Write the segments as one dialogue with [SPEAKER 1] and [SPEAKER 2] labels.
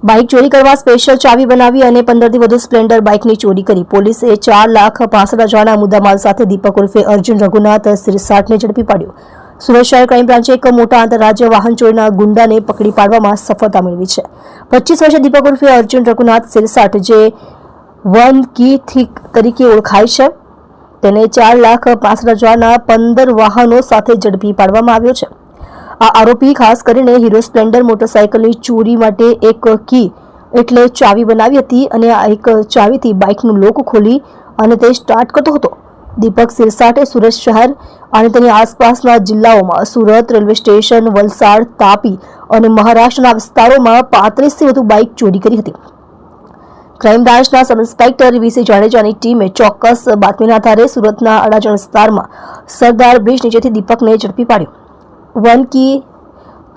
[SPEAKER 1] Bike ચોરી કરવા special ચાવી બનાવી અને 15થી વધુ સ્પ્લેન્ડર બાઇકની ચોરી કરી પોલીસે 4,65,000ના મુદ્દામાલ સાથે દીપક ઉર્ફે અર્જુન રઘુનાથ સિરસાટને ઝડપી પાડ્યો। સુરત શહેર ક્રાઇમ બ્રાન્ચે એક મોટા આંતરરાજ્ય વાહન ચોરીના ગુંડાને પકડી પાડવામાં સફળતા મેળવી છે। 25 વર્ષીય દીપક ઉર્ફે અર્જુન રઘુનાથ સિરસાટ, જે વન કી થીક તરીકે ઓળખાય છે, તેને 4,65,000ના 15 વાહનો સાથે ઝડપી પાડવામાં આવ્યો છે। આ આરોપી ખાસ કરીને હીરો સ્પ્લેન્ડર મોટરસાયકલની ચોરી માટે એક કી એટલે ચાવી બનાવી હતી અને આ એક ચાવીથી બાઇકનું લોક ખોલી અને તે સ્ટાર્ટ કરતો હતો। દીપક સિરસાટે સુરત શહેર અને તેની આસપાસના જિલ્લાઓમાં સુરત રેલવે સ્ટેશન, વલસાડ, તાપી અને મહારાષ્ટ્રના વિસ્તારોમાં 35થી વધુ બાઇક ચોરી કરી હતી। ક્રાઇમ બ્રાન્ચના સબ ઇન્સ્પેક્ટર વીસી જાડેજાની ટીમે ચોક્કસ બાતમીના આધારે સુરતના અડાજણ વિસ્તારમાં સરદાર બ્રિજ નીચેથી દીપકને ઝડપી પાડ્યો। વન કી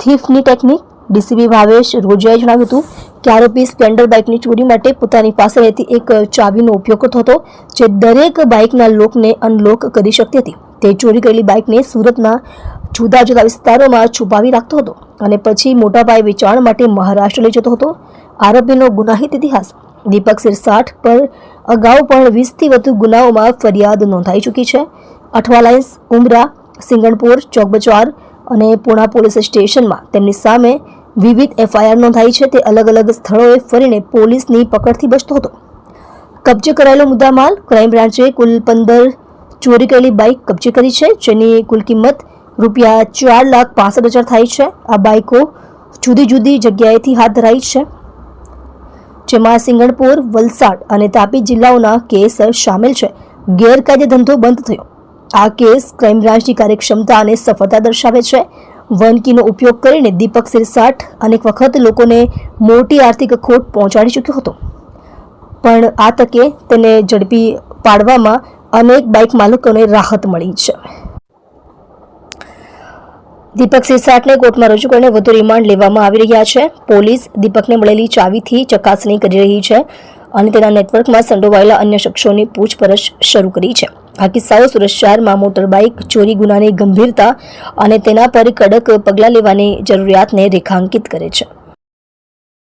[SPEAKER 1] થીફની ટેકનિક ડીસીપી ભાવેશ રોજાએ જણાવ્યું હતું કે આરોપી સ્પ્લેન્ડર બાઇકની ચોરી માટે પોતાની પાસે રહેતી એક ચાવીનો ઉપયોગ કરતો હતો, જે દરેક બાઇકના લોકને અનલોક કરી શકતી હતી। તે ચોરી કરેલી બાઇકને સુરતના જુદા જુદા વિસ્તારોમાં છુપાવી રાખતો હતો અને પછી મોટા પાયે વેચાણ માટે મહારાષ્ટ્ર લઈ જતો હતો। આરોપીનો ગુનાહિત ઇતિહાસ: દીપક સિરસાટ પર અગાઉ પણ 20થી વધુ ગુનાઓમાં ફરિયાદ નોંધાઈ ચૂકી છે। અઠવા લાઇન્સ, ઉમરા, સિંગણપુર, ચોક બજાર અને પુણા પોલીસ સ્ટેશનમાં તેમની સામે વિવિધ એફઆઈઆર નોંધાઈ છે। તે અલગ અલગ સ્થળોએ ફરીને પોલીસની પકડથી બચતો હતો। કબજે કરાયેલો મુદ્દામાલ: ક્રાઇમ બ્રાન્ચે કુલ 15 ચોરી કરેલી બાઇક કબજે કરી છે, જેની કુલ કિંમત રૂપિયા 4,65,000 થાય છે। આ બાઇકો જુદી જુદી જગ્યાએથી હાથ ધરાઈ છે, જેમાં સિંગણપુર, વલસાડ અને તાપી જિલ્લાઓના કેસ શામેલ છે। ગેરકાયદે ધંધો બંધ થયો: આ કેસ ક્રાઇમ બ્રાન્ચની કાર્યક્ષમતા અને સફળતા દર્શાવે છે। વન કીનો ઉપયોગ કરીને દીપક સિરસાટ અનેક વખત લોકોને મોટી આર્થિક ખોટ પહોંચાડી ચૂક્યો હતો, પણ આ તકે તેને ઝડપી પાડવામાં અનેક બાઇક માલિકોને રાહત મળી છે। દીપક સિરસાટને કોર્ટમાં રજૂ કરીને વધુ રિમાન્ડ લેવામાં આવી રહ્યા છે। પોલીસ દીપકને મળેલી ચાવીથી ચકાસણી કરી રહી છે અને તેના નેટવર્કમાં સંડોવાયેલા અન્ય શખ્સોની પૂછપરછ શરૂ કરી છે। આ કિસ્સાઓ સુરત શહેરમાં મોટર બાઇક ચોરી ગુનાની ગંભીરતા અને તેના પર કડક પગલાં લેવાની જરૂરિયાતને રેખાંકિત કરે છે।